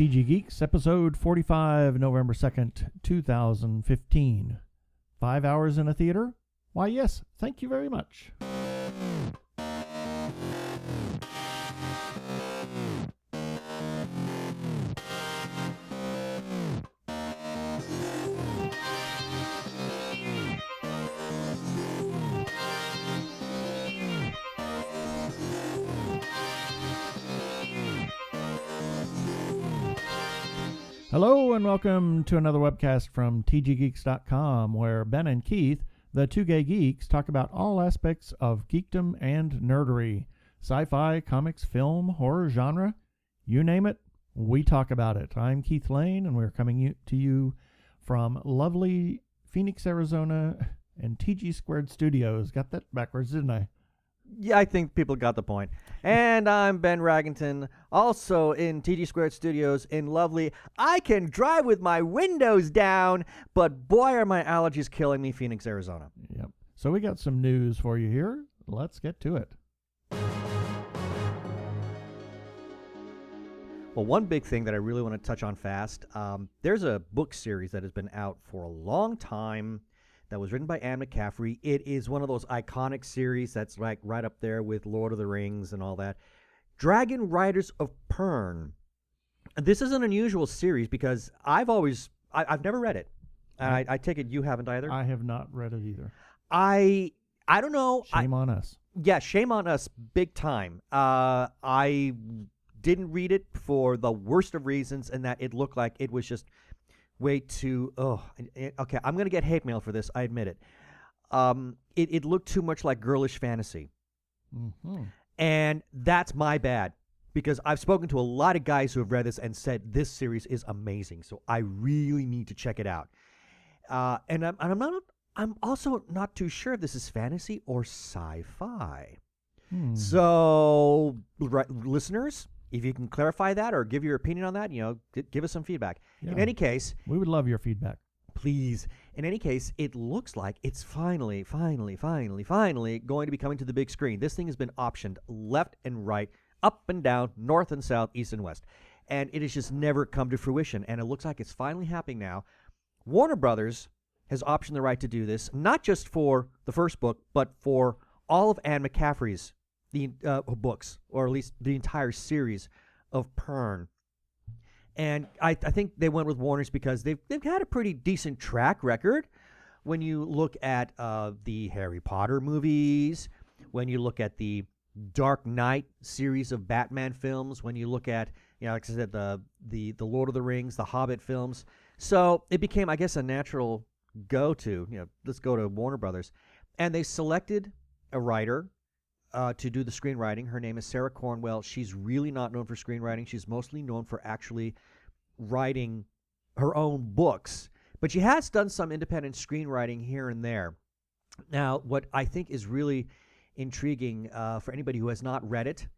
TG Geeks, episode 45, November 2nd, 2015. 5 hours in a theater? Why, yes, thank you very much. Hello and welcome to another webcast from tggeeks.com, where Ben and Keith, the Two Gay Geeks, talk about all aspects of geekdom and nerdery. Sci-fi, comics, film, horror, genre, you name it, we talk about it. I'm Keith Lane, and we're coming to you from lovely Phoenix, Arizona, and TG Squared Studios. Got that backwards, didn't I? Yeah, I think people got the point. And I'm Ben Raggington, also in TG Squared Studios in lovely, I can drive with my windows down, but boy are my allergies killing me, Phoenix, Arizona. Yep. So we got some news for you here. Let's get to it. Well, one big thing that I really want to touch on fast, there's a book series that has been out for a long time that was written by Anne McCaffrey. It is one of those iconic series that's like right up there with Lord of the Rings and all that. Dragon Riders of Pern. This is an unusual series because I've never read it. And I take it you haven't either? I have not read it either. I don't know. Shame on us. Yeah, shame on us big time. I didn't read it for the worst of reasons, and that it looked like it was just way too, okay, I'm going to get hate mail for this, I admit it. It looked too much like girlish fantasy. Mm-hmm. And that's my bad, because I've spoken to a lot of guys who have read this and said this series is amazing, so I really need to check it out. And I'm also not too sure if this is fantasy or sci-fi. So, listeners, if you can clarify that or give your opinion on that, give us some feedback. Yeah. In any case, we would love your feedback. Please. In any case, it looks like it's finally going to be coming to the big screen. This thing has been optioned left and right, up and down, north and south, east and west. And it has just never come to fruition. And it looks like it's finally happening now. Warner Brothers has optioned the right to do this, not just for the first book, but for all of Anne McCaffrey's books, or at least the entire series of Pern. And I think they went with Warner's because they've had a pretty decent track record. When you look at the Harry Potter movies, when you look at the Dark Knight series of Batman films, when you look at, like I said, the Lord of the Rings, the Hobbit films. So it became, I guess, a natural go-to. Let's go to Warner Brothers. And they selected a writer to do the screenwriting. Her name is Sarah Cornwell. She's really not known for screenwriting. She's mostly known for actually writing her own books. But she has done some independent screenwriting here and there. Now, what I think is really intriguing for anybody who has not read it,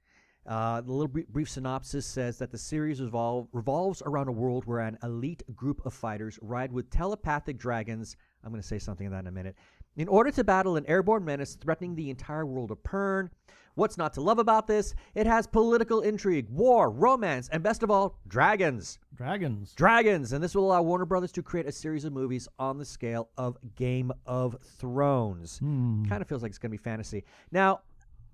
the little brief synopsis says that the series revolves around a world where an elite group of fighters ride with telepathic dragons. I'm going to say something of that in a minute. In order to battle an airborne menace threatening the entire world of Pern. What's not to love about this? It has political intrigue, war, romance, and best of all, dragons. Dragons. And this will allow Warner Brothers to create a series of movies on the scale of Game of Thrones. Kind of feels like it's going to be fantasy. Now,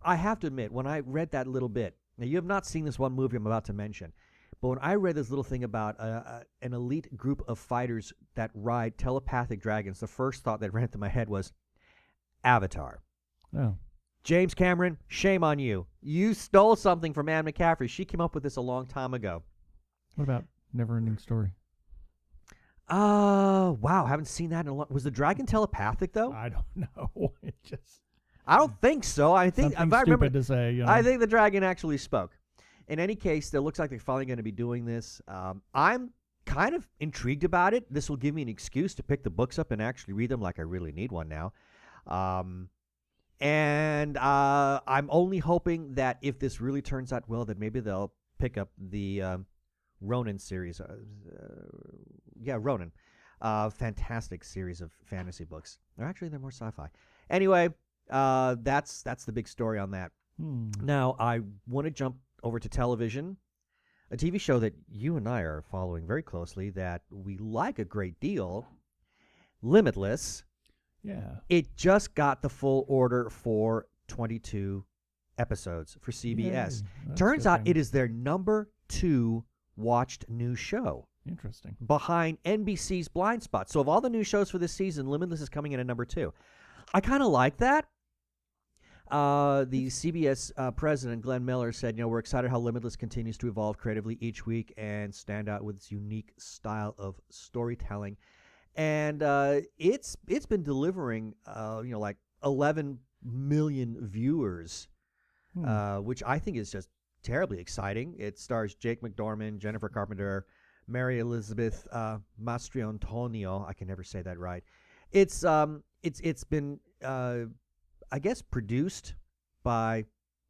I have to admit, when I read that little bit, now you have not seen this one movie I'm about to mention, but when I read this little thing about an elite group of fighters that ride telepathic dragons, the first thought that ran through my head was Avatar. Oh. James Cameron, shame on you. You stole something from Anne McCaffrey. She came up with this a long time ago. What about Neverending Story? Wow, haven't seen that in a long. Was the dragon telepathic though? I don't know. I don't think so. I think something if I remember, stupid to say. I think the dragon actually spoke. In any case, it looks like they're finally going to be doing this. I'm kind of intrigued about it. This will give me an excuse to pick the books up and actually read them like I really need one now. And I'm only hoping that if this really turns out well, that maybe they'll pick up the Ronin series. Ronin. Fantastic series of fantasy books. Or actually, they're more sci-fi. Anyway, that's the big story on that. Now, I want to jump over to television. a TV show that you and I are following very closely that we like a great deal, Limitless. Yeah. It just got the full order for 22 episodes for CBS. Yay. That's Turns good out thing. it is their number 2 watched new show, Interesting. behind NBC's Blind Spot. So of all the new shows for this season, Limitless is coming in at number 2. I kind of like that. The CBS president, Glenn Miller, said, we're excited how Limitless continues to evolve creatively each week and stand out with its unique style of storytelling. And it's been delivering, like 11 million viewers, which I think is just terribly exciting. It stars Jake McDormand, Jennifer Carpenter, Mary Elizabeth Mastriontonio. I can never say that right. It's been I guess produced by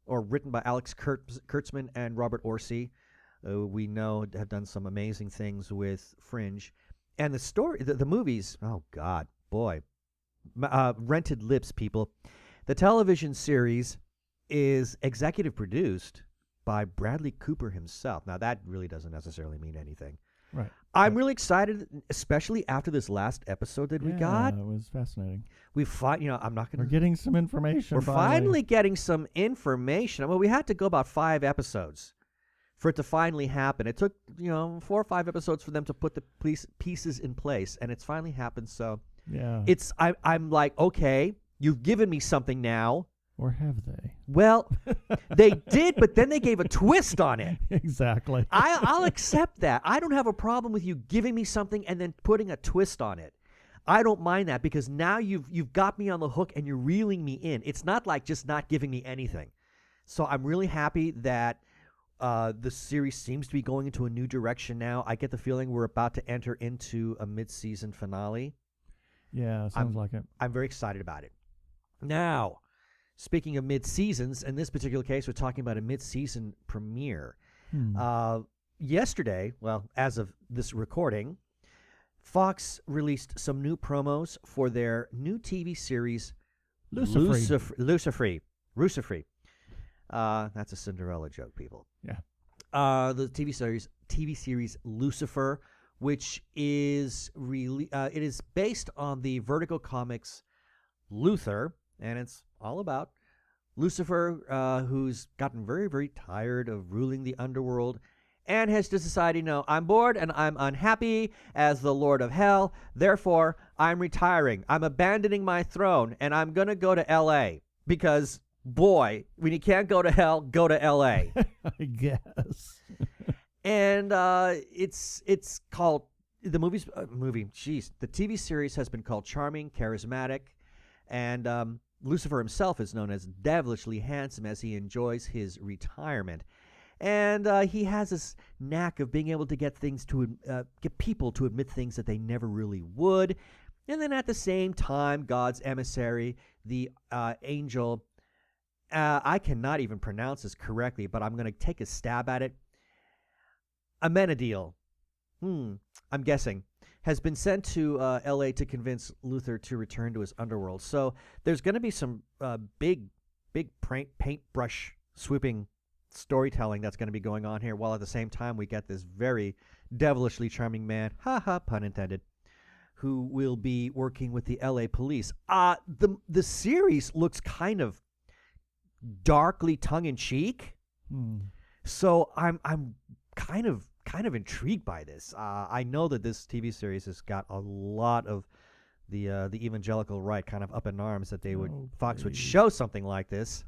or written by Alex Kurtzman and Robert Orsi. We know have done some amazing things with Fringe. And the story, the movies, oh, God, boy. Rented Lips, people. The television series is executive produced by Bradley Cooper himself. Now, that really doesn't necessarily mean anything. Right. I'm really excited, especially after this last episode that we got. It was fascinating. I'm not going to... We're getting some information. We're finally getting some information. Well, we had to go about 5 episodes for it to finally happen. It took, 4 or 5 episodes for them to put the pieces in place, and it's finally happened. So Yeah. I'm like, okay, you've given me something now. Or have they? Well, they did, but then they gave a twist on it. Exactly. I'll accept that. I don't have a problem with you giving me something and then putting a twist on it. I don't mind that because now you've got me on the hook and you're reeling me in. It's not like just not giving me anything. So I'm really happy that the series seems to be going into a new direction now. I get the feeling we're about to enter into a mid-season finale. Yeah, sounds like it. I'm very excited about it. Now, speaking of mid-seasons, in this particular case, we're talking about a mid-season premiere. Yesterday, well, as of this recording, Fox released some new promos for their new TV series, Lucifer. That's a Cinderella joke, people. Yeah. The TV series Lucifer, which is really it is based on the Vertigo Comics Luther, and it's all about Lucifer, who's gotten very, very tired of ruling the underworld and has just decided, I'm bored and I'm unhappy as the Lord of Hell. Therefore, I'm retiring. I'm abandoning my throne, and I'm going to go to L.A. because, boy, when you can't go to hell, go to L.A. I guess. And it's called, the the TV series has been called Charming, Charismatic, and Lucifer himself is known as devilishly handsome as he enjoys his retirement. And he has this knack of being able to get people to admit things that they never really would. And then at the same time, God's emissary, the angel, I cannot even pronounce this correctly, but I'm going to take a stab at it. Amenadiel, I'm guessing, has been sent to L.A. to convince Luther to return to his underworld. So there's going to be some big paintbrush swooping storytelling that's going to be going on here, while at the same time we get this very devilishly charming man, pun intended, who will be working with the L.A. police. The series looks kind of darkly tongue-in-cheek, so I'm kind of intrigued by this. I know that this TV series has got a lot of the evangelical right kind of up in arms that Fox would show something like this.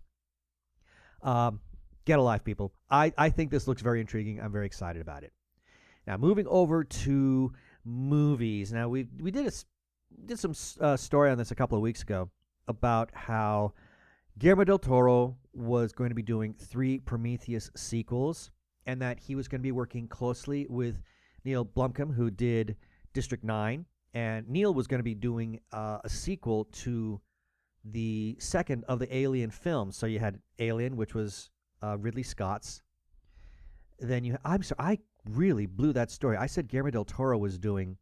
Get a life, people. I think this looks very intriguing. I'm very excited about it. Now, moving over to movies. Now, we did some story on this a couple of weeks ago about how Guillermo del Toro was going to be doing 3 Prometheus sequels, and that he was going to be working closely with Neil Blomkamp, who did District 9, and Neil was going to be doing a sequel to the second of the Alien films. So you had Alien, which was Ridley Scott's. Then I'm sorry, I really blew that story. I said Guillermo del Toro was doing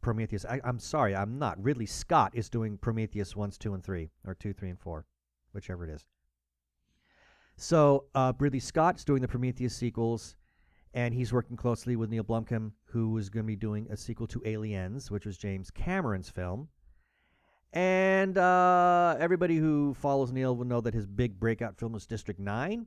Prometheus. I'm sorry, I'm not. Ridley Scott is doing Prometheus 1, 2, and 3, or 2, 3, and 4, whichever it is. So Ridley Scott's doing the Prometheus sequels, and he's working closely with Neil Blomkamp, who was going to be doing a sequel to Aliens, which was James Cameron's film. And everybody who follows Neil will know that his big breakout film was District 9.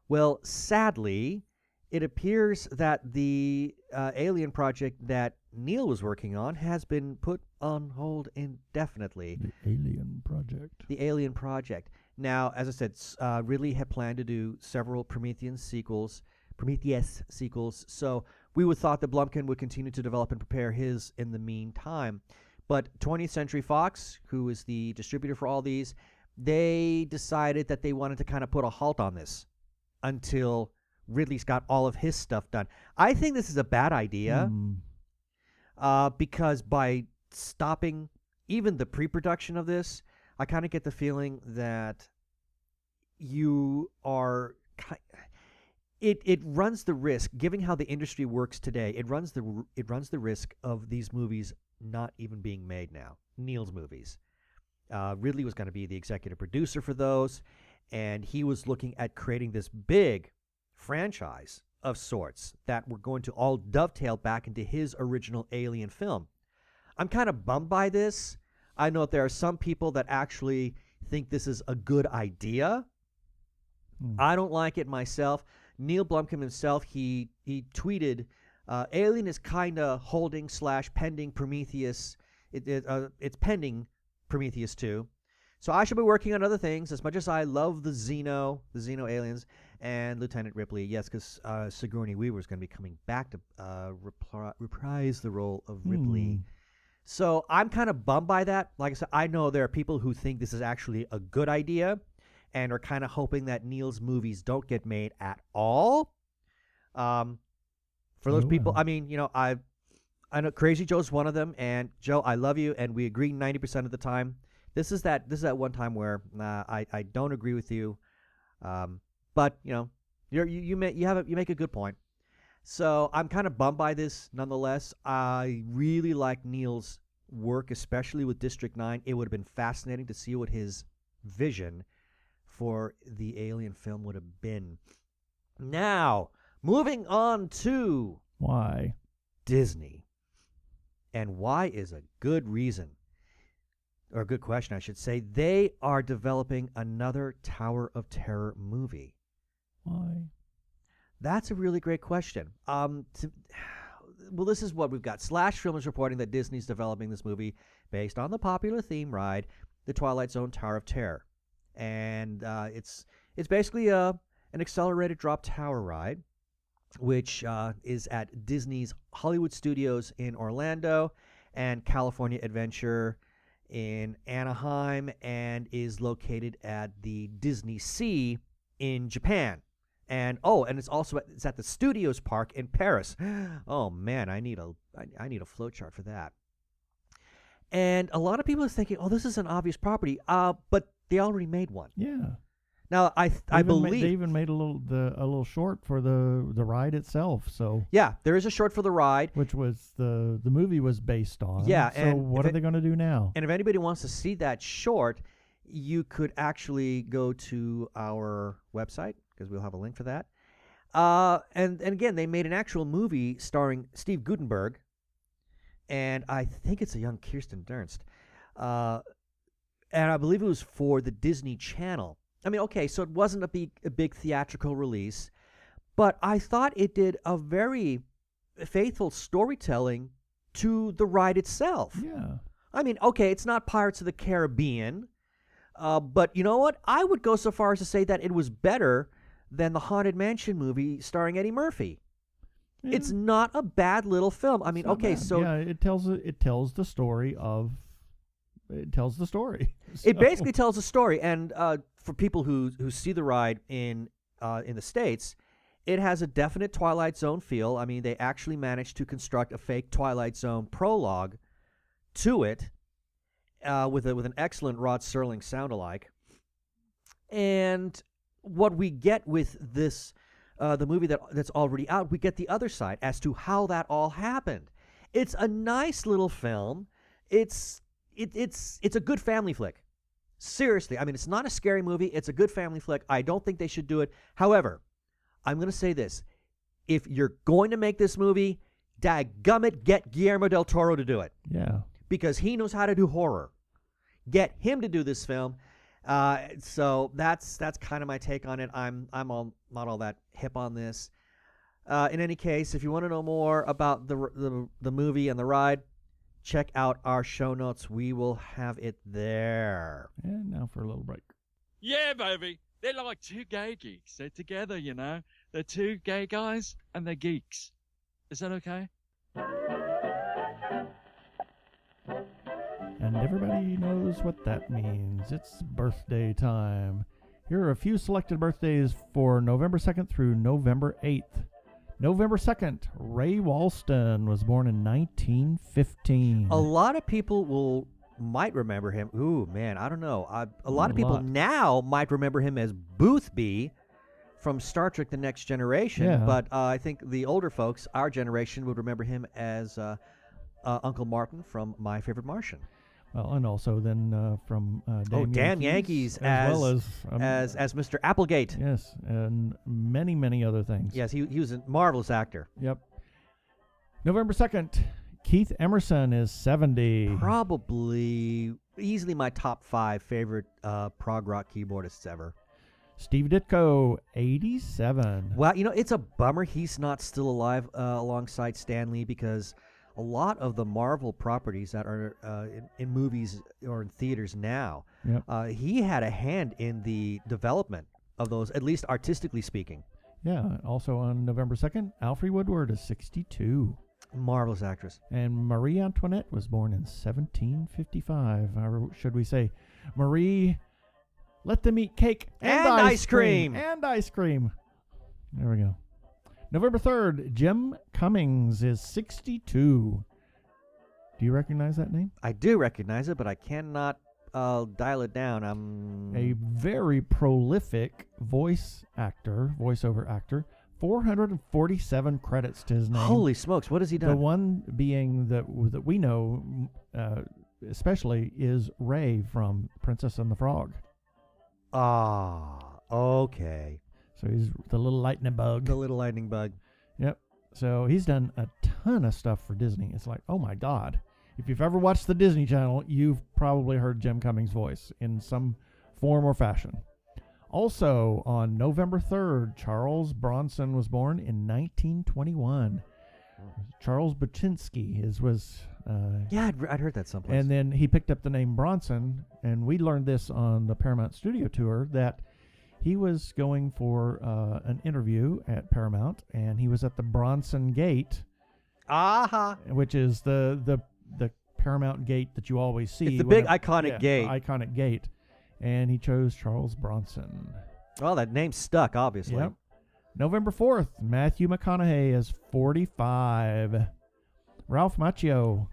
Well, sadly, it appears that the Alien project that Neil was working on has been put on hold indefinitely. The Alien Project. The Alien Project. Now, as I said, Ridley had planned to do several Prometheus sequels, so we would thought that Blomkamp would continue to develop and prepare his in the meantime. But 20th Century Fox, who is the distributor for all these, they decided that they wanted to kind of put a halt on this until Ridley's got all of his stuff done. I think this is a bad idea because by stopping even the pre-production of this, I kind of get the feeling that you are... It runs the risk, given how the industry works today, it runs the risk of these movies not even being made now. Neil's movies. Ridley was going to be the executive producer for those, and he was looking at creating this big franchise of sorts that were going to all dovetail back into his original Alien film. I'm kind of bummed by this. I know that there are some people that actually think this is a good idea. I don't like it myself. Neil Blomkamp himself, he tweeted, Alien is kind of holding / pending Prometheus. It's pending Prometheus 2. So I should be working on other things. As much as I love the Xeno aliens and Lieutenant Ripley, yes, because Sigourney Weaver is going to be coming back to reprise the role of Ripley. So I'm kind of bummed by that. Like I said, I know there are people who think this is actually a good idea and are kind of hoping that Neil's movies don't get made at all. For those people, I mean, you know, I know Crazy Joe's one of them, and Joe, I love you, and we agree 90% of the time. This is that one time where I don't agree with you, but you know, you make a good point. So I'm kind of bummed by this, nonetheless. I really like Neil's work, especially with District 9. It would have been fascinating to see what his vision for the Alien film would have been. Now, moving on to why Disney. And why is a good reason, or a good question, I should say. They are developing another Tower of Terror movie. Why? That's a really great question. Well, this is what we've got. Slash Film is reporting that Disney's developing this movie based on the popular theme ride, The Twilight Zone Tower of Terror. And it's basically an accelerated drop tower ride, which is at Disney's Hollywood Studios in Orlando and California Adventure in Anaheim, and is located at the Disney Sea in Japan. And it's also at the Studios Park in Paris. Oh man, I need a flow chart for that. And a lot of people are thinking, oh, this is an obvious property, but they already made one. Yeah. Now I believe they even made a little short for the ride itself. So yeah, there is a short for the ride, which was the movie was based on. Yeah. So what are they going to do now? And if anybody wants to see that short, you could actually go to our website, because we'll have a link for that. And again, they made an actual movie starring Steve Guttenberg, and I think it's a young Kirsten Dunst. And I believe it was for the Disney Channel. I mean, okay, so it wasn't a big theatrical release, but I thought it did a very faithful storytelling to the ride itself. Yeah. I mean, okay, it's not Pirates of the Caribbean, but you know what? I would go so far as to say that it was better than the Haunted Mansion movie starring Eddie Murphy. Yeah. It's not a bad little film. I mean, okay, so yeah, it tells the story of. It tells the story. So. It basically tells the story, and for people who see the ride in the States, it has a definite Twilight Zone feel. I mean, they actually managed to construct a fake Twilight Zone prologue to it with an excellent Rod Serling sound-alike. And what we get with this, the movie that's already out, we get the other side as to how that all happened. It's a nice little film. It's a good family flick. Seriously, I mean, it's not a scary movie. It's a good family flick. I don't think they should do it. However, I'm going to say this. if you're going to make this movie, dadgummit, get Guillermo del Toro to do it. Yeah. Because he knows how to do horror. Get him to do this film. So that's kind of my take on it. I'm not all that hip on this. In any case, if you want to know more about the movie and the ride, check out our show notes. We will have it there. And now for a little break. Yeah, baby. They're like two gay geeks. They're together, you know. They're two gay guys and they're geeks. Is that okay? And everybody knows what that means. It's birthday time. Here are a few selected birthdays for November 2nd through November 8th. November 2nd, Ray Walston was born in 1915. A lot of people might remember him. Ooh, man, I don't know. A lot of people now might remember him as Boothby from Star Trek The Next Generation. Yeah. But I think the older folks, our generation, would remember him as Uncle Martin from My Favorite Martian. Well, and also then from Damn Yankees as well as Mr. Applegate. Yes, and many, many other things. Yes, he was a marvelous actor. Yep. November 2nd, Keith Emerson is 70. Probably easily my top 5 favorite prog rock keyboardists ever. Steve Ditko, 87. Well, it's a bummer he's not still alive alongside Stan Lee, because a lot of the Marvel properties that are in movies or in theaters now, Yep. He had a hand in the development of those, at least artistically speaking. Yeah, also on November 2nd, Alfre Woodward is 62. Marvelous actress. And Marie Antoinette was born in 1755. Or should we say, Marie, let them eat cake and ice cream. And ice cream. There we go. November 3rd, Jim Cummings is 62. Do you recognize that name? I do recognize it, but I cannot dial it down. A very prolific voiceover actor. 447 credits to his name. Holy smokes, what has he done? The one being that we know especially is Ray from Princess and the Frog. Ah, okay. So he's the little lightning bug. The little lightning bug. Yep. So he's done a ton of stuff for Disney. It's like, oh my God. If you've ever watched the Disney Channel, you've probably heard Jim Cummings' voice in some form or fashion. Also, on November 3rd, Charles Bronson was born in 1921. Charles Baczynski was... yeah, I'd heard that someplace. And then he picked up the name Bronson, and we learned this on the Paramount Studio Tour, that he was going for an interview at Paramount, and he was at the Bronson Gate, which is the Paramount Gate that you always see. It's the big iconic gate. Iconic gate. And he chose Charles Bronson. Well, that name stuck, obviously. Yep. November 4th, Matthew McConaughey is 45. Ralph Macchio,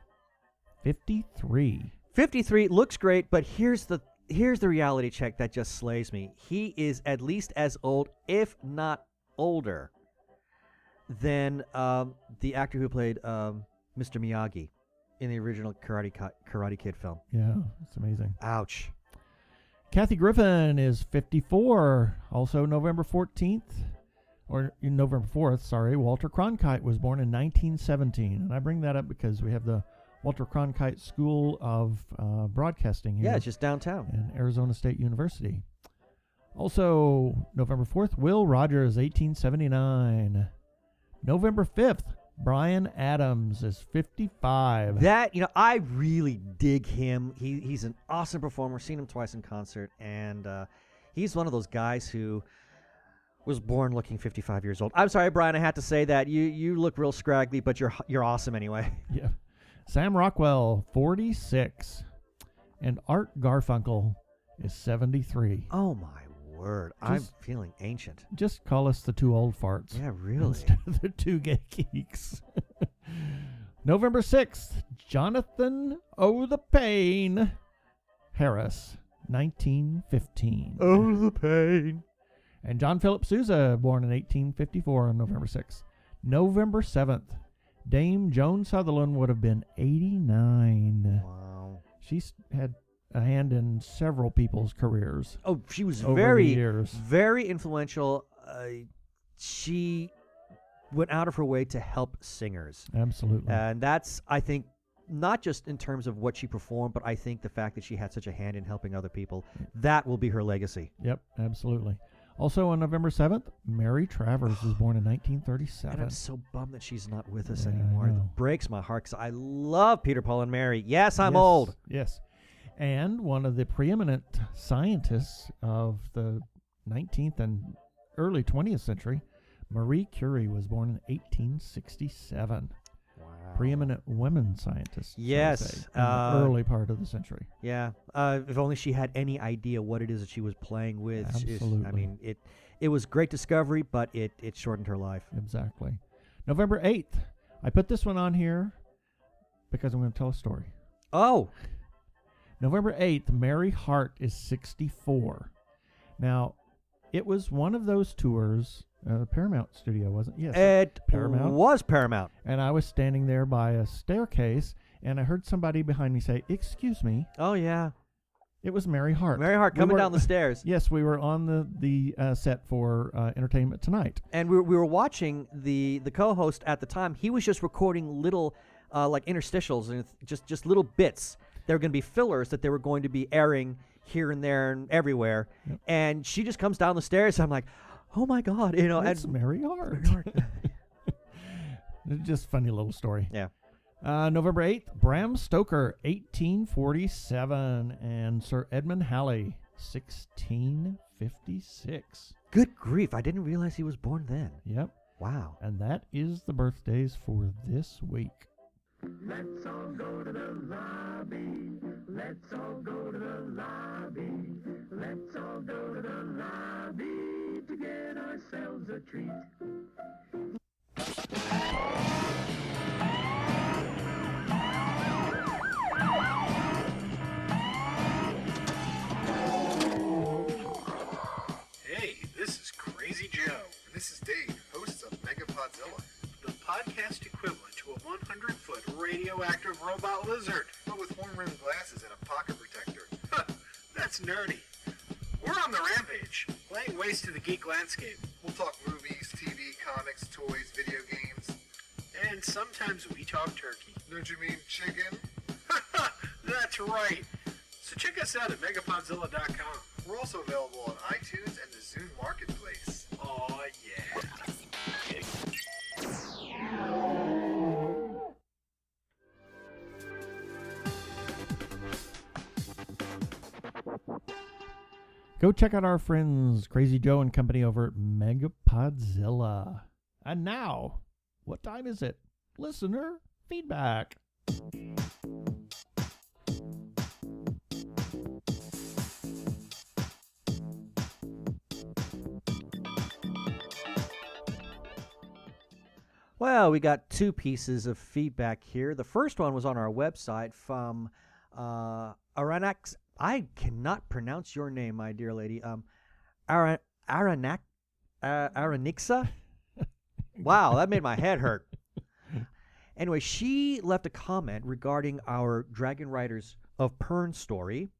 53. 53 looks great, but here's the reality check that just slays me. He is at least as old, if not older, than the actor who played Mr. Miyagi in the original Karate Kid film. Yeah, it's amazing. Ouch. Kathy Griffin is 54. Also November 14th, or November 4th, sorry, Walter Cronkite was born in 1917. And I bring that up because we have the Walter Cronkite School of Broadcasting here. Yeah, it's just downtown. In Arizona State University. Also, November 4th, Will Rogers, 1879. November 5th, Bryan Adams is 55. That, I really dig him. He's an awesome performer. Seen him twice in concert, and he's one of those guys who was born looking 55 years old. I'm sorry, Brian, I had to say that. You look real scraggly, but you're awesome anyway. Yeah. Sam Rockwell, 46. And Art Garfunkel is 73. Oh, my word. I'm feeling ancient. Just call us the two old farts. Yeah, really. Instead of the two gay geeks. November 6th, Jonathan O. the Pain Harris, 1915. Oh, the pain. And John Philip Sousa, born in 1854 on November 6th. November 7th, Dame Joan Sutherland would have been 89. Wow. She's had a hand in several people's careers. Oh, she was over very, the years. very influential. She went out of her way to help singers. Absolutely. And that's, I think, not just in terms of what she performed, but I think the fact that she had such a hand in helping other people, that will be her legacy. Yep, absolutely. Also on November 7th, Mary Travers was born in 1937. And I'm so bummed that she's not with us Yeah, I anymore. know. It breaks my heart because I love Peter, Paul, and Mary. Yes, I'm Yes, old. Yes. And one of the preeminent scientists of the 19th and early 20th century, Marie Curie, was born in 1867. Wow. Preeminent women scientists. Yes, shall we say, in the early part of the century. Yeah. If only she had any idea what it is that she was playing with. Absolutely. I mean, it was great discovery, but it shortened her life. Exactly. November 8th. I put this one on here because I'm going to tell a story. Oh. November 8th, Mary Hart is 64. Now, it was one of those tours, Paramount Studio, wasn't it? Yes. It Paramount. was Paramount. And I was standing there by a staircase, and I heard somebody behind me say, "Excuse me." Oh, yeah. It was Mary Hart. Mary Hart coming down the stairs. Yes, we were on the set for Entertainment Tonight. And we were watching the co-host at the time. He was just recording little like interstitials and just little bits. There were going to be fillers that they were going to be airing here and there and everywhere. Yep. And she just comes down the stairs. And I'm like, oh my God, you know. It's Mary Hart. Just funny little story. Yeah. November 8th, Bram Stoker, 1847, and Sir Edmund Halley, 1656. Good grief, I didn't realize he was born then. Yep. Wow. And that is the birthdays for this week. Let's all go to the lobby. Let's all go to the lobby. Let's all go to the lobby to get ourselves a treat. Hey, this is Crazy Joe. And this is Dave, hosts of Megapodzilla, the podcast equivalent to a 100-foot radioactive robot lizard, but with horn-rimmed glasses and a pocket protector. That's nerdy. We're on the rampage, laying waste to the geek landscape. We'll talk movies, TV, comics, toys, video games. And sometimes we talk turkey. Don't you mean chicken? That's right. So check us out at megapodzilla.com. We're also available on iTunes and the Zune Marketplace. Aw, yeah. Go check out our friends Crazy Joe and company over at Megapodzilla. And now, what time is it? Listener feedback. Well, we got two pieces of feedback here. The first one was on our website from Aranax. I cannot pronounce your name, my dear lady. Aranixa? Wow, that made my head hurt. Anyway, she left a comment regarding our Dragon Riders of Pern story.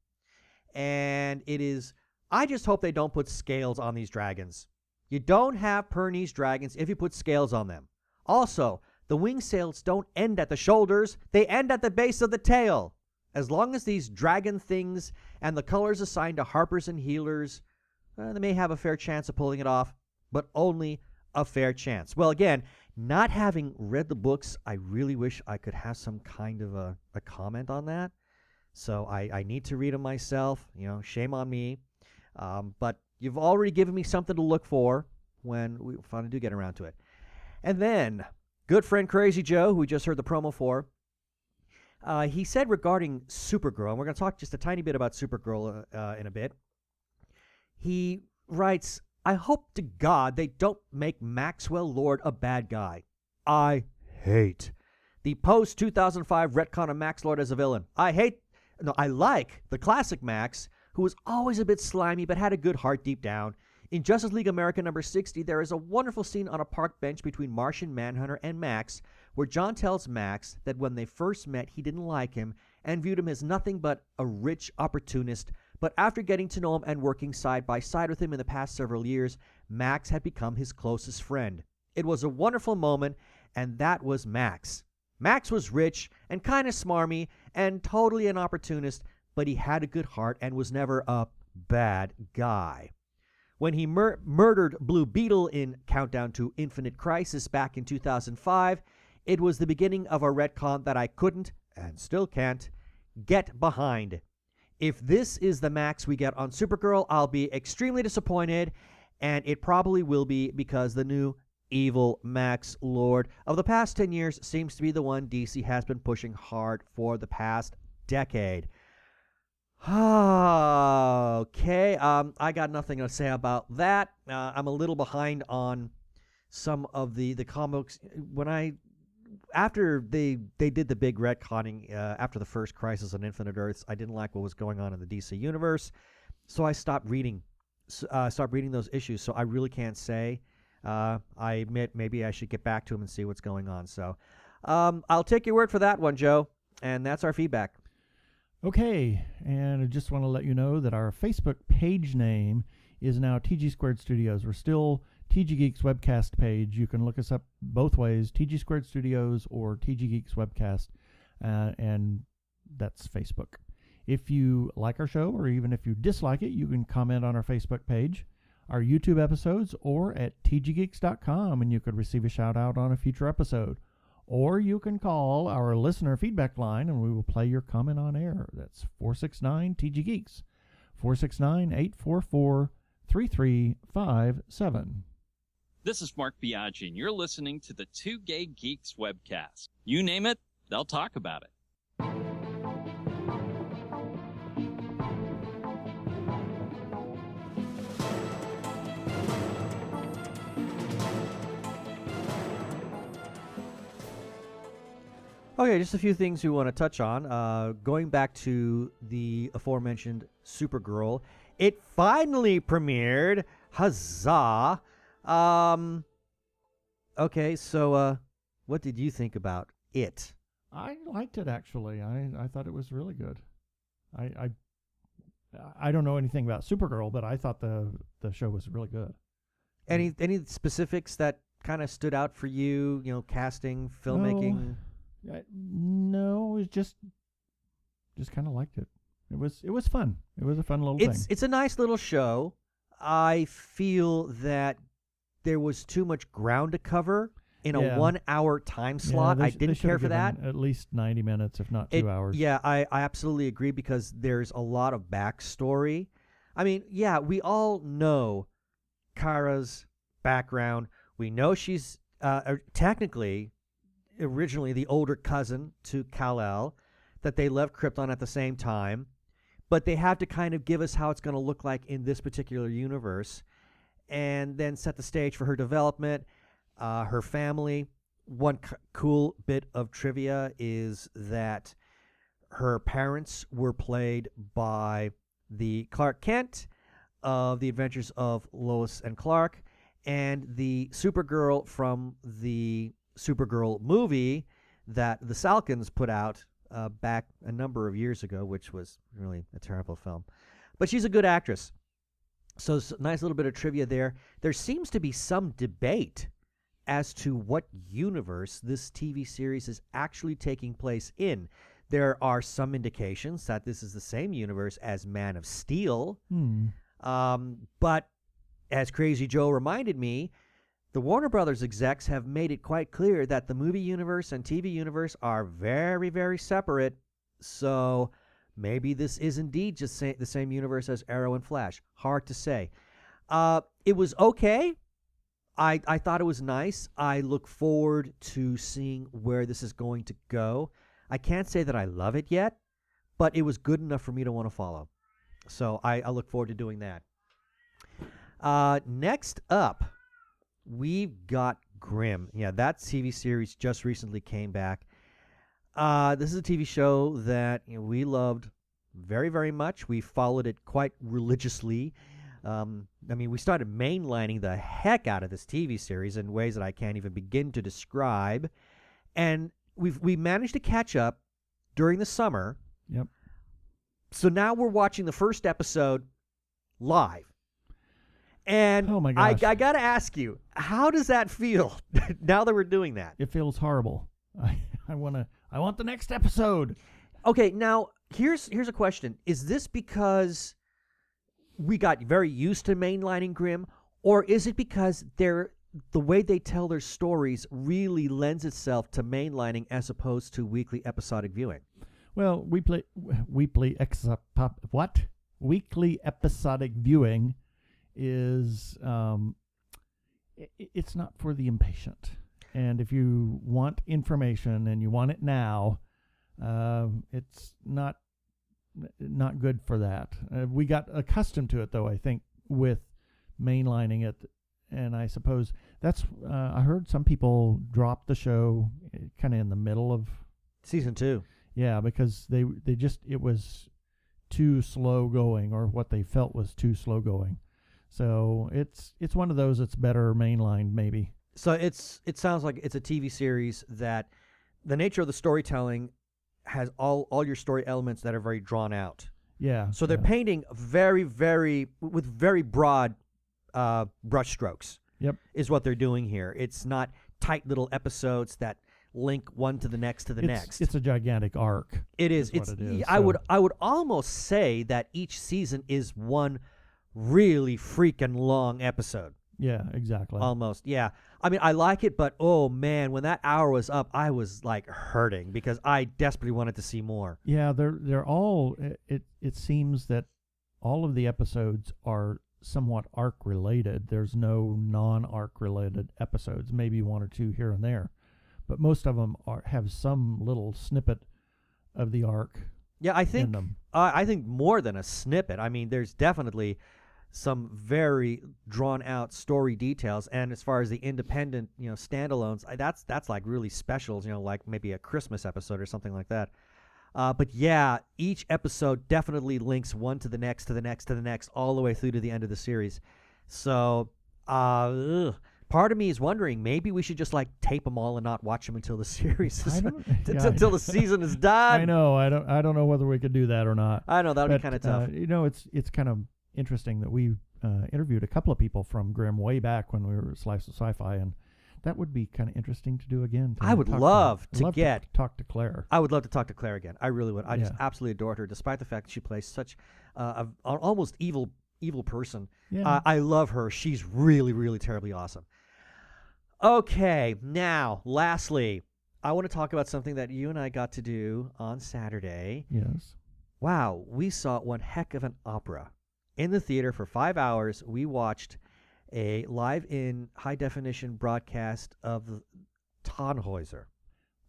And it is, I just hope they don't put scales on these dragons. You don't have Pernese dragons if you put scales on them. Also, the wing sails don't end at the shoulders. They end at the base of the tail. As long as these dragon things and the colors assigned to harpers and healers, they may have a fair chance of pulling it off, but only a fair chance. Well, again, not having read the books, I really wish I could have some kind of a comment on that. So I need to read them myself. You know, shame on me. But you've already given me something to look for when we finally do get around to it. And then, good friend Crazy Joe, who we just heard the promo for, he said regarding Supergirl, and we're going to talk just a tiny bit about Supergirl in a bit. He writes, I hope to God they don't make Maxwell Lord a bad guy. I hate the post-2005 retcon of Max Lord as a villain. I like the classic Max, who was always a bit slimy but had a good heart deep down. In Justice League America number 60, there is a wonderful scene on a park bench between Martian Manhunter and Max, where John tells Max that when they first met, he didn't like him and viewed him as nothing but a rich opportunist. But after getting to know him and working side by side with him in the past several years, Max had become his closest friend. It was a wonderful moment, and that was Max. Max was rich and kind of smarmy and totally an opportunist, but he had a good heart and was never a bad guy. When he murdered Blue Beetle in Countdown to Infinite Crisis back in 2005, it was the beginning of a retcon that I couldn't, and still can't, get behind. If this is the Max we get on Supergirl, I'll be extremely disappointed, and it probably will be because the new evil Max Lord of the past 10 years seems to be the one DC has been pushing hard for the past decade. Okay, I got nothing to say about that. I'm a little behind on some of the comics. After they did the big retconning after the first Crisis on Infinite Earths, I didn't like what was going on in the DC universe, so I stopped reading those issues. So I really can't say. I admit maybe I should get back to him and see what's going on. So I'll take your word for that one, Joe, and that's our feedback. Okay, and I just want to let you know that our Facebook page name is now TG Squared Studios. We're still TG Geeks Webcast page. You can look us up both ways, TG Squared Studios or TG Geeks Webcast, and that's Facebook. If you like our show, or even if you dislike it, you can comment on our Facebook page, our YouTube episodes, or at tggeeks.com, and you could receive a shout-out on a future episode. Or you can call our listener feedback line, and we will play your comment on air. That's 469-TG-GEEKS, 469-844-3357. This is Mark Biaggi, and you're listening to the Two Gay Geeks webcast. You name it, they'll talk about it. Okay, just a few things we want to touch on. Going back to the aforementioned Supergirl, it finally premiered. Huzzah! Okay, so what did you think about it? I liked it, actually. I thought it was really good. I don't know anything about Supergirl, but I thought the show was really good. Any specifics that kind of stood out for you? You know, casting, filmmaking. No, it just kind of liked it. It was fun. It was a fun little thing. It's a nice little show. I feel that there was too much ground to cover in a 1 hour time slot. I didn't care for that. At least 90 minutes, if not 2 hours. Yeah, I absolutely agree, because there's a lot of backstory. I mean, yeah, we all know Kara's background. We know she's technically originally the older cousin to Kal-El, that they left Krypton at the same time, but they have to kind of give us how it's going to look like in this particular universe, and then set the stage for her development, her family. One cool bit of trivia is that her parents were played by the Clark Kent of The Adventures of Lois and Clark, and the Supergirl from the Supergirl movie that the Salkins put out back a number of years ago, which was really a terrible film. But she's a good actress. So it's a nice little bit of trivia there. There seems to be some debate as to what universe this TV series is actually taking place in. There are some indications that this is the same universe as Man of Steel. But as Crazy Joe reminded me, the Warner Brothers execs have made it quite clear that the movie universe and TV universe are very, very separate. So maybe this is indeed just the same universe as Arrow and Flash. Hard to say. It was okay. I thought it was nice. I look forward to seeing where this is going to go. I can't say that I love it yet, but it was good enough for me to want to follow. So I look forward to doing that. Next up, we've got Grimm. Yeah, that TV series just recently came back. This is a TV show that we loved very, very much. We followed it quite religiously. We started mainlining the heck out of this TV series in ways that I can't even begin to describe. And we managed to catch up during the summer. Yep. So now we're watching the first episode live. And Oh, my gosh. I got to ask you, how does that feel now that we're doing that? It feels horrible. I want the next episode. Okay, now here's a question. Is this because we got very used to mainlining Grimm, or is it because the way they tell their stories really lends itself to mainlining as opposed to weekly episodic viewing? Well, weekly episodic viewing is it's not for the impatient. And if you want information and you want it now, it's not good for that. We got accustomed to it, though, I think, with mainlining it. And I suppose that's I heard some people drop the show kind of in the middle of Season 2. Yeah, because they just, it was too slow going, or what they felt was too slow going. So it's one of those that's better mainlined, maybe. So it sounds like it's a TV series that the nature of the storytelling has all your story elements that are very drawn out. Yeah. So they're painting very, very, with very broad brush strokes. Yep. Is what they're doing here. It's not tight little episodes that link one to the next to the next. It's a gigantic arc. It is. What it is. I would almost say that each season is one really freaking long episode. Yeah, exactly. Almost. Yeah. I mean, I like it, but oh man, when that hour was up, I was like hurting because I desperately wanted to see more. Yeah, they're all. It seems that all of the episodes are somewhat arc related. There's no non-arc related episodes. Maybe one or two here and there. But most of them have some little snippet of the arc. Yeah, I think in them. I think more than a snippet. I mean, there's definitely some very drawn out story details, and as far as the independent, standalones, that's like really specials. Like maybe a Christmas episode or something like that. But yeah, each episode definitely links one to the next, to the next, to the next, all the way through to the end of the series. So, part of me is wondering, maybe we should just like tape them all and not watch them until the series is, until the season is done. I know. I don't know whether we could do that or not. I know that would be kind of tough. It's kind of interesting that we interviewed a couple of people from Grimm way back when we were at Slice of Sci-Fi, and that would be kind of interesting to do again. I would love to talk to Claire. I would love to talk to Claire again. I really would. I just absolutely adored her, despite the fact that she plays such an almost evil person. Yeah. I love her. She's really, really terribly awesome. Okay, now, lastly, I want to talk about something that you and I got to do on Saturday. Yes. Wow, we saw one heck of an opera. In the theater for 5 hours, we watched a live-in high-definition broadcast of Tannhäuser.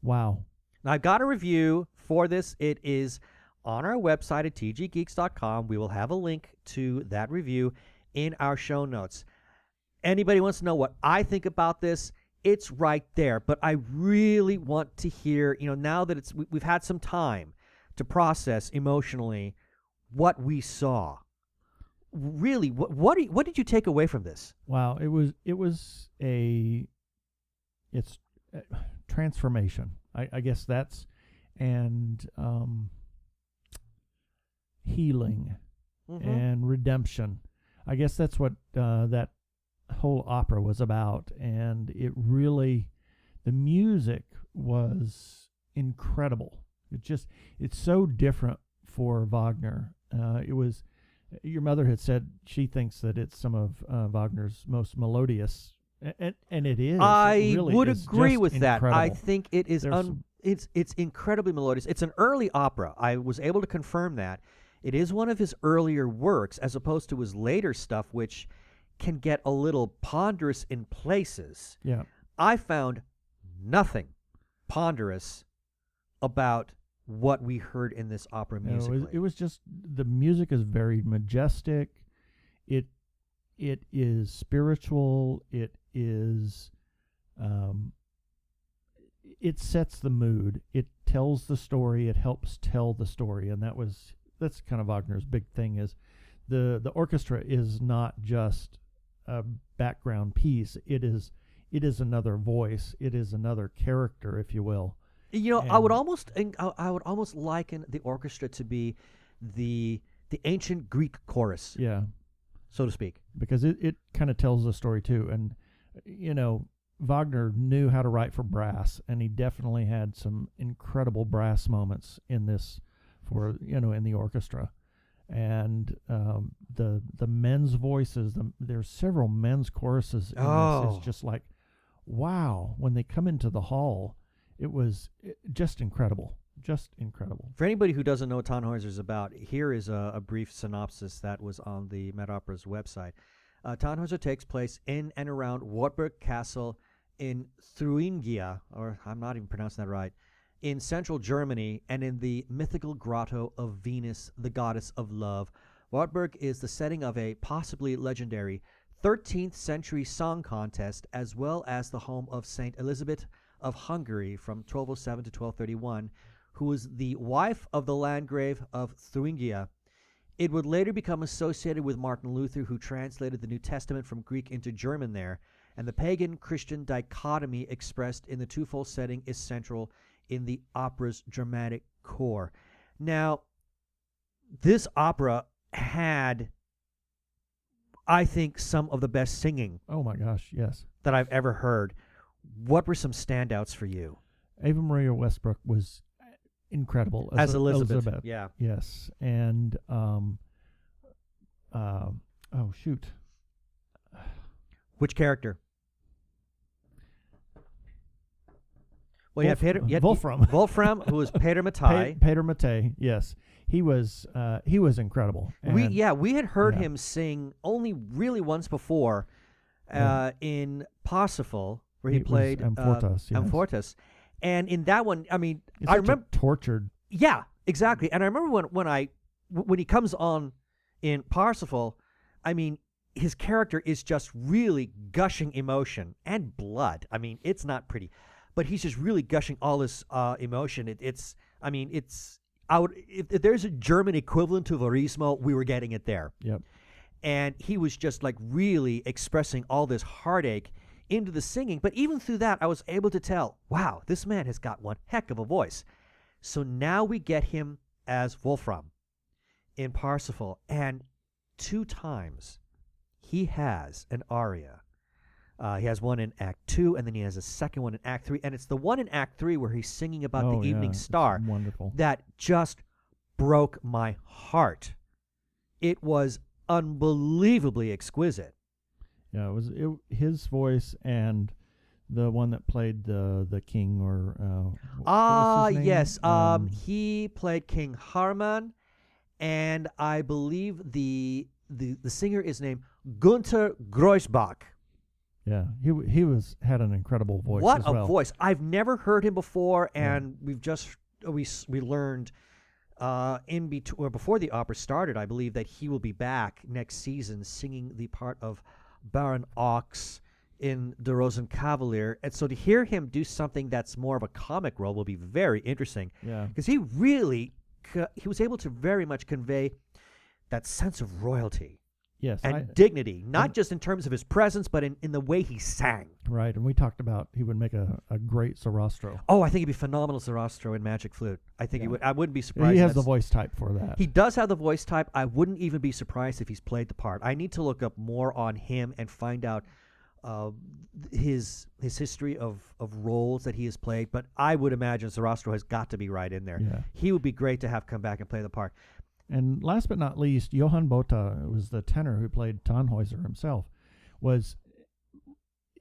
Wow. Now, I've got a review for this. It is on our website at tggeeks.com. We will have a link to that review in our show notes. Anybody wants to know what I think about this, it's right there. But I really want to hear, now that we've had some time to process emotionally what we saw. Really, what did you take away from this? Wow, it's transformation. I guess that's, and healing and redemption. I guess that's what that whole opera was about, and it really, the music was incredible. It's so different for Wagner. Your mother had said she thinks that it's some of Wagner's most melodious, and it is. I would agree with that. Incredible. I think it is. It's incredibly melodious. It's an early opera. I was able to confirm that. It is one of his earlier works, as opposed to his later stuff, which can get a little ponderous in places. Yeah. I found nothing ponderous about what we heard in this opera musically. It was just, the music is very majestic. It is spiritual. It is it sets the mood. It tells the story. It helps tell the story, and that's kind of Wagner's big thing, is the orchestra is not just a background piece. It is another voice. It is another character, if you will. I would almost liken the orchestra to be the ancient Greek chorus. Yeah. so to speak. Because it kind of tells the story too. And, Wagner knew how to write for brass, and he definitely had some incredible brass moments in this in the orchestra. And the men's voices, there's several men's choruses in this. It's just like, wow, when they come into the hall, it was just incredible. Just incredible. For anybody who doesn't know what Tannhäuser is about, here is a brief synopsis that was on the Met Opera's website. Tannhäuser takes place in and around Wartburg Castle in Thuringia, or I'm not even pronouncing that right, in central Germany, and in the mythical grotto of Venus, the goddess of love. Wartburg is the setting of a possibly legendary 13th century song contest, as well as the home of Saint Elizabeth of Hungary from 1207 to 1231, who was the wife of the Landgrave of Thuringia. It would later become associated with Martin Luther, who translated the New Testament from Greek into German there, and the pagan-Christian dichotomy expressed in the twofold setting is central in the opera's dramatic core. Now, this opera had, I think, some of the best singing. Oh my gosh, yes. That I've ever heard. What were some standouts for you? Ava Maria Westbrook was incredible as Elizabeth. Yeah. Yes. And which character? Well, Wolfram. Wolfram, who was Peter Mattei. Peter Mattei, yes. He was incredible. We had heard him sing only really once before in Parsifal, where he played Amfortas. And in that one, I mean, I remember tortured. Yeah, exactly. And I remember when he comes on in Parsifal, I mean, his character is just really gushing emotion and blood. I mean, it's not pretty, but he's just really gushing all this emotion. If there's a German equivalent to Verismo, we were getting it there. Yep. And he was just like really expressing all this heartache into the singing. But even through that, I was able to tell, wow, this man has got one heck of a voice. So now we get him as Wolfram in Parsifal, and 2 times he has an aria. He has one in Act 2, and then he has a second one in Act 3, and it's the one in Act 3 where he's singing about the evening star. Wonderful. That just broke my heart. It was unbelievably exquisite. Yeah, it was his voice and the one that played the king, or what was his name? Yes. He played King Harman, and I believe the singer is named Gunther Greusbach. Yeah, he had an incredible voice. What as a well. voice! I've never heard him before, and we learned in between, or before the opera started, I believe that he will be back next season singing the part of Baron Ochs in Der Rosenkavalier. And so to hear him do something that's more of a comic role will be very interesting. Yeah. Because he really, he was able to very much convey that sense of royalty. Yes. And dignity, not just in terms of his presence, but in the way he sang. Right, and we talked about he would make a great Sarastro. Oh, I think he'd be phenomenal Sarastro in Magic Flute. I think he would. I wouldn't be surprised. He has the voice type for that. He does have the voice type. I wouldn't even be surprised if he's played the part. I need to look up more on him and find out his history of roles that he has played. But I would imagine Sarastro has got to be right in there. Yeah. He would be great to have come back and play the part. And last but not least, Johann Botha was the tenor who played Tannhäuser himself. Was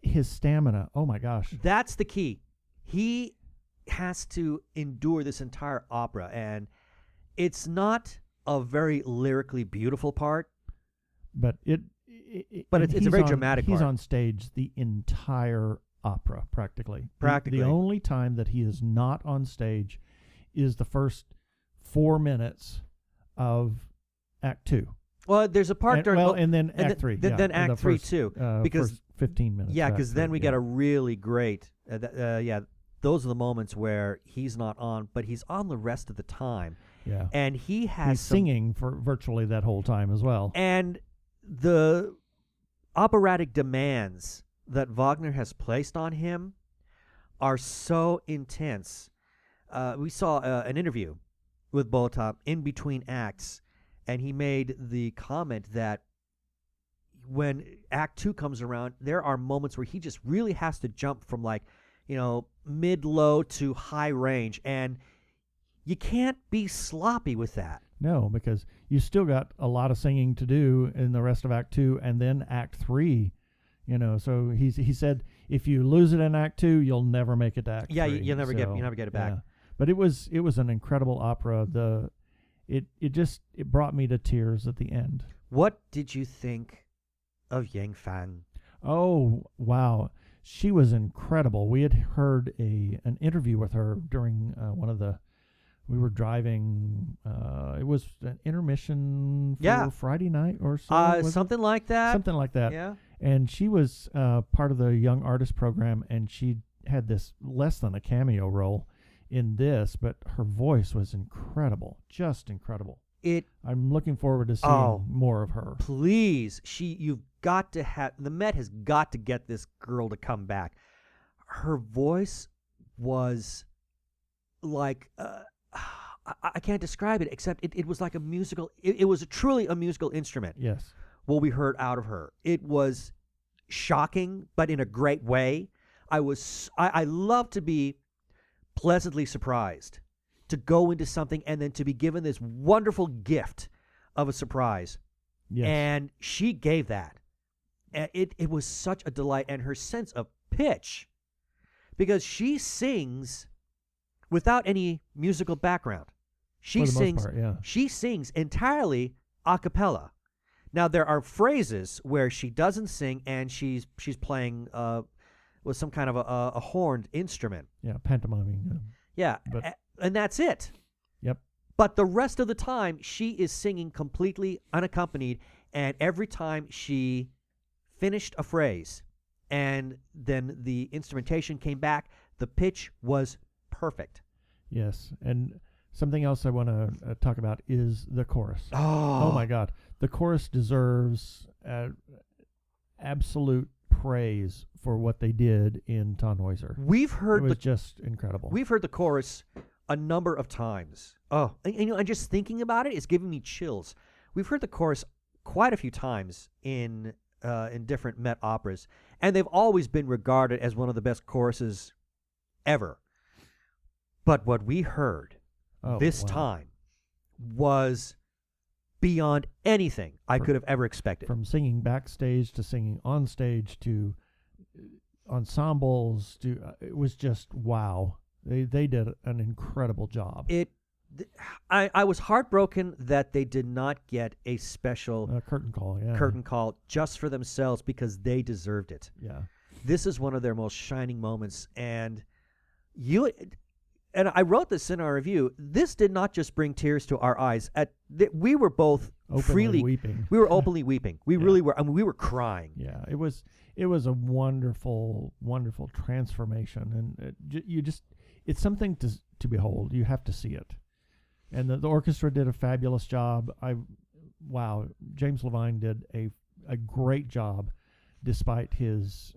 his stamina? Oh my gosh! That's the key. He has to endure this entire opera, and it's not a very lyrically beautiful part, but it's a very dramatic part. He's on stage the entire opera, practically. The only time that he is not on stage is the first 4 minutes of Act 2. Well, there's a part during... and then Act 3. Then Act 3, too. Because first 15 minutes. Yeah, because then we get a really great... those are the moments where he's not on, but he's on the rest of the time. Yeah. And he's singing for virtually that whole time as well. And the operatic demands that Wagner has placed on him are so intense. We saw an interview with Botha in between acts, and he made the comment that when Act 2 comes around, there are moments where he just really has to jump from like, mid-low to high range, and you can't be sloppy with that. No, because you still got a lot of singing to do in the rest of Act 2 and then Act 3. So he said if you lose it in Act 2, you'll never make it to Act 3. You'll never get it back. Yeah. But it was an incredible opera. It brought me to tears at the end. What did you think of Yang Fan? Oh, wow. She was incredible. We had heard an interview with her during we were driving, it was an intermission for Friday night or so. Something like that. Something like that. Yeah. And she was part of the Young Artist program, and she had this less than a cameo role in this, but her voice was incredible, just incredible. I'm looking forward to seeing more of her. Please, you've got to the Met has got to get this girl to come back. Her voice was like, I can't describe it except it was like a musical. It was truly a musical instrument. Yes. What we heard out of her, it was shocking, but in a great way. I love to be pleasantly surprised, to go into something and then to be given this wonderful gift of a surprise. Yes. And she gave that. It was such a delight, and her sense of pitch, because she sings without any musical background. She sings entirely a cappella. Now there are phrases where she doesn't sing and she's playing with some kind of a horned instrument. Yeah, pantomiming. Yeah, and that's it. Yep. But the rest of the time, she is singing completely unaccompanied, and every time she finished a phrase and then the instrumentation came back, the pitch was perfect. Yes, and something else I want to talk about is the chorus. Oh my God. The chorus deserves absolute praise for what they did in Tannhäuser. It was just incredible. We've heard the chorus a number of times. Oh, and just thinking about it is giving me chills. We've heard the chorus quite a few times in different Met operas, and they've always been regarded as one of the best choruses ever. But what we heard this time was beyond anything I could have ever expected. From singing backstage to singing on stage to ensembles to it was just wow. They did an incredible job. I was heartbroken that they did not get a special curtain call just for themselves, because they deserved it. Yeah. This is one of their most shining moments, and I wrote this in our review. This did not just bring tears to our eyes. We were both weeping. We were openly weeping. We really were. I mean, we were crying. Yeah, it was a wonderful, wonderful transformation, and it's something to behold. You have to see it, and the orchestra did a fabulous job. James Levine did a great job, despite his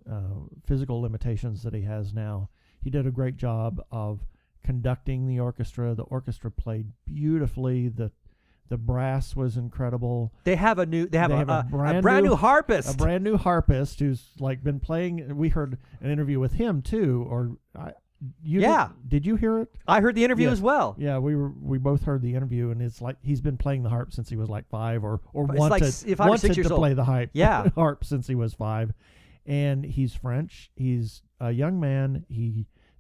physical limitations that he has now. He did a great job of conducting the orchestra. The orchestra played beautifully. The brass was incredible. They have a brand new harpist. A brand new harpist who's like been playing. We heard an interview with him too, did you hear it? I heard the interview as well. Yeah, we both heard the interview, and it's like he's been playing the harp since he was like 5 or wanted 5 or 6 years to old. play the harp since he was 5. And he's French. He's a young man.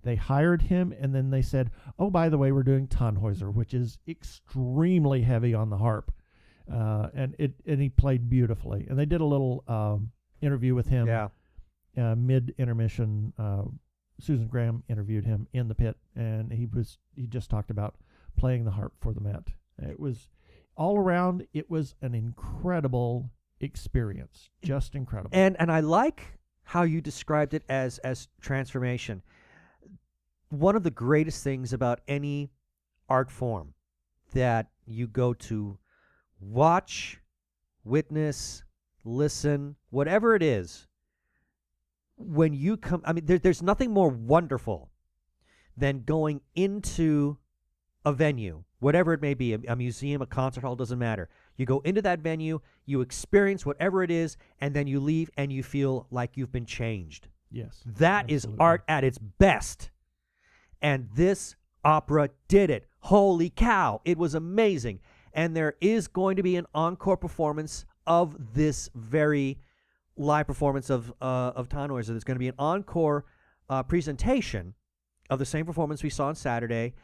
They hired him, and then they said, "Oh, by the way, we're doing Tannhäuser, which is extremely heavy on the harp," and he played beautifully. And they did a little interview with him, mid intermission. Susan Graham interviewed him in the pit, and he just talked about playing the harp for the Met. It was all around. It was an incredible experience, just incredible. And I like how you described it as transformation. One of the greatest things about any art form that you go to watch, witness, listen, whatever it is, when you come, there's nothing more wonderful than going into a venue whatever it may be, a museum, a concert hall, doesn't matter. You go into that venue, you experience whatever it is, and then you leave and you feel like you've been changed. Yes. That is absolutely. art at its best. And this opera did it. Holy cow. It was amazing. And there is going to be an encore performance of this very live performance of Tannhäuser. There's going to be an encore presentation of the same performance we saw on Saturday.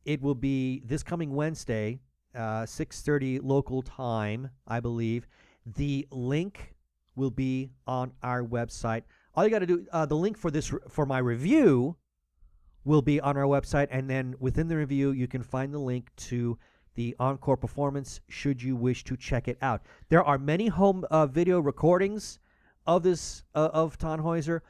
It will be this coming Wednesday, 6:30 local time, I believe. The link will be on our website. All you got to do, the link for my review will be on our website, and then within the review, you can find the link to the encore performance should you wish to check it out. There are many home video recordings of this of Tannhäuser,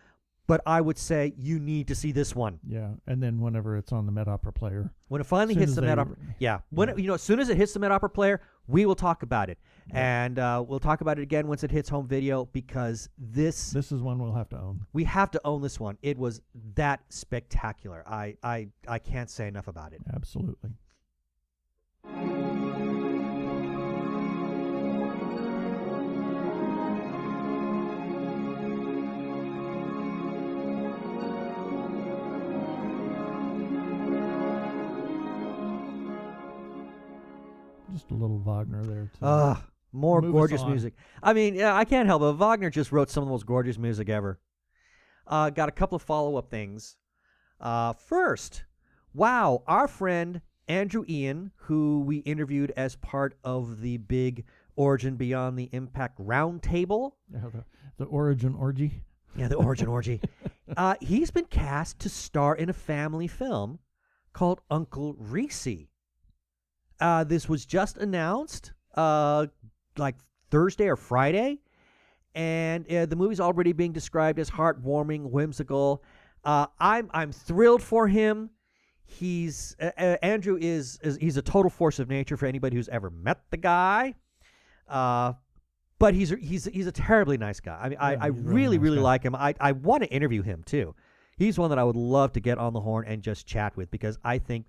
but I would say you need to see this one. Yeah, and then whenever it's on the Met Opera player. When it finally hits the Met Opera, as soon as it hits the Met Opera player, we will talk about it, and we'll talk about it again once it hits home video, because this is one we'll have to own. We have to own this one. It was that spectacular. I can't say enough about it. Absolutely. Just a little Wagner there, too. More Move us gorgeous on. music. I mean, I can't help it. Wagner just wrote some of the most gorgeous music ever. Got a couple of follow-up things. First, wow, our friend Andrew Ian, who we interviewed as part of the big Origin Beyond the Impact Roundtable. Yeah, the Origin Orgy. Yeah, the Origin Orgy. He's been cast to star in a family film called Uncle Reese. This was just announced like Thursday or Friday, and the movie's already being described as heartwarming, whimsical. I'm thrilled for him. Andrew is he's a total force of nature for anybody who's ever met the guy. But he's a terribly nice guy. I mean, I really nice guy. like him. I want to interview him too. He's one that I would love to get on the horn and just chat with, because I think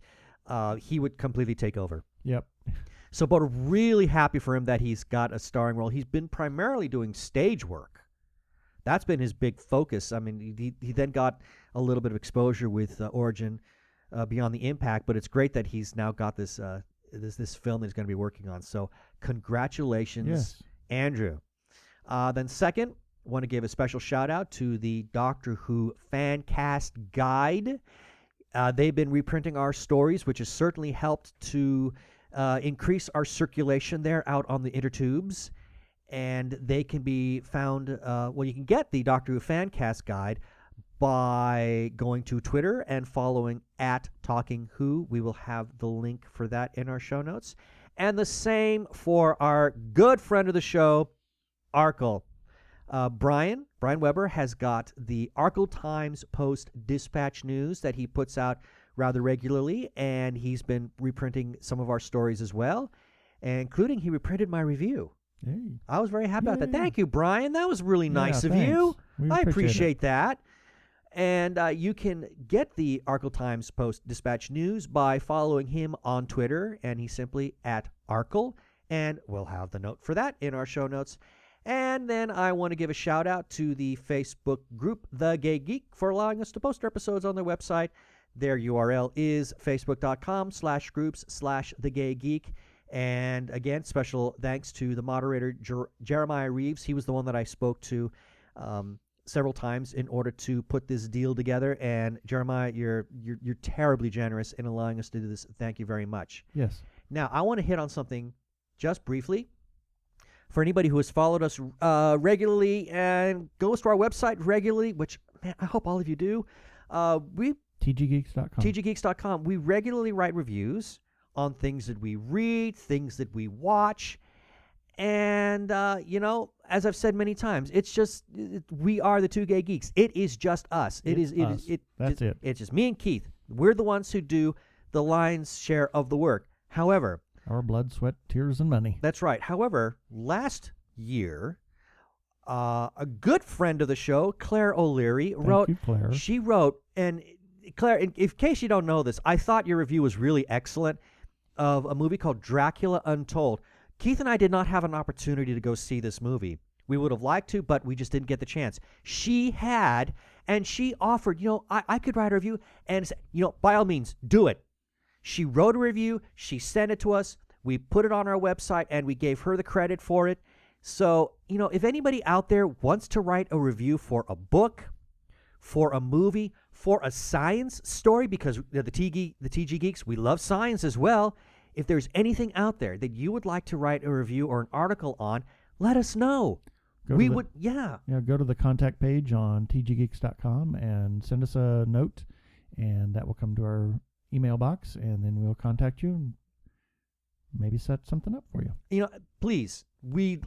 he would completely take over. Yep. So, but really happy for him that he's got a starring role. He's been primarily doing stage work. That's been his big focus. I mean, he then got a little bit of exposure with Origin Beyond the Impact, but it's great that he's now got this this film that he's going to be working on. So, congratulations, Yes. Andrew. Then second, I want to give a special shout out to the Doctor Who Fan Cast Guide. They've been reprinting our stories, which has certainly helped to increase our circulation there out on the intertubes. And they can be found, you can get the Doctor Who Fancast Guide by going to Twitter and following @TalkingWho. We will have the link for that in our show notes. And the same for our good friend of the show, Arkle. Brian Weber has got the Arkle Times Post Dispatch News that he puts out rather regularly, and he's been reprinting some of our stories as well, including he reprinted my review. Hey. I was very happy about that. Yay. Thank you, Brian. That was really nice of thanks. you. We I appreciate it. that. And you can get the Arkle Times Post Dispatch News by following him on Twitter, and he's simply @Arkle, and we'll have the note for that in our show notes. And then I want to give a shout out to the Facebook group, The Gay Geek, for allowing us to post our episodes on their website. Their URL is facebook.com/groups/The Gay Geek. And again, special thanks to the moderator, Jeremiah Reeves. He was the one that I spoke to several times in order to put this deal together. And Jeremiah, you're terribly generous in allowing us to do this. Thank you very much. Yes. Now, I want to hit on something just briefly. For anybody who has followed us regularly and goes to our website regularly, which, man, I hope all of you do, TGGeeks.com. TGGeeks.com, we regularly write reviews on things that we read, things that we watch. And, as I've said many times, it's just, we are the Two Gay Geeks. It is just us. That's it. It's just me and Keith. We're the ones who do the lion's share of the work. However, Our blood, sweat, tears, and money. that's right. However, last year, a good friend of the show, Claire O'Leary, wrote. you, Claire. She wrote, and Claire, in case you don't know this, I thought your review was really excellent. of a movie called Dracula Untold. Keith and I did not have an opportunity to go see this movie. We would have liked to, but we just didn't get the chance. She had, and she offered, I could write a review, and, by all means, do it. She wrote a review, she sent it to us, we put it on our website, and we gave her the credit for it. So, if anybody out there wants to write a review for a book, for a movie, for a science story, because the TG Geeks, we love science as well. If there's anything out there that you would like to write a review or an article on, let us know. Go to the contact page on tggeeks.com and send us a note, and that will come to our email box, and then we'll contact you and maybe set something up for you. Please, we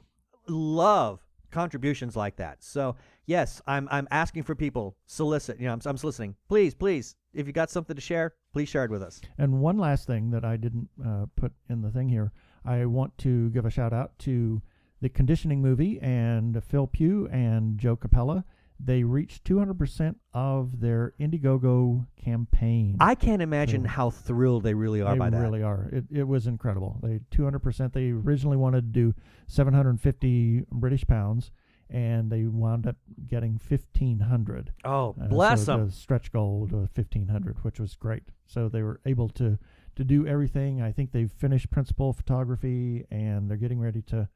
love contributions like that. So yes, I'm asking for people, solicit. I'm soliciting. Please, if you got something to share, please share it with us. And one last thing that I didn't put in the thing here, I want to give a shout out to the Conditioning movie and Phil Pugh and Joe Capella. They reached 200% of their Indiegogo campaign. I can't imagine how thrilled they really are by that. They really are. It was incredible. They 200%. They originally wanted to do 750 British pounds, and they wound up getting 1,500. Oh, bless them. The stretch goal to 1,500, which was great. So they were able to do everything. I think they've finished principal photography, and they're getting ready to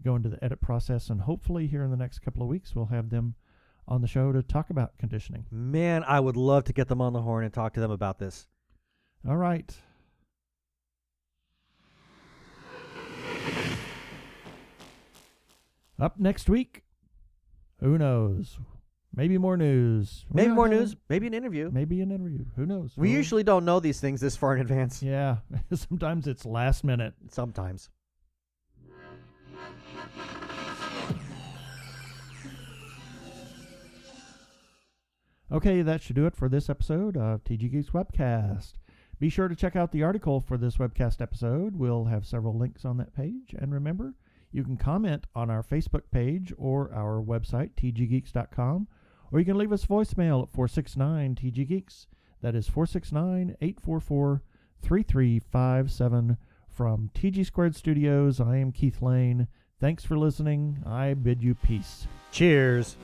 go into the edit process. And hopefully here in the next couple of weeks, we'll have them on the show to talk about conditioning. Man, I would love to get them on the horn and talk to them about this. All right. Up next week, who knows? Maybe more news. Maybe more news. Maybe an interview. Who knows? We usually don't know these things this far in advance. Yeah. Sometimes it's last minute. Sometimes. Okay, that should do it for this episode of TG Geeks Webcast. Be sure to check out the article for this webcast episode. We'll have several links on that page. And remember, you can comment on our Facebook page or our website, tggeeks.com, or you can leave us voicemail at 469-TG-GEEKS. That is 469-844-3357. From TG Squared Studios, I am Keith Lane. Thanks for listening. I bid you peace. Cheers.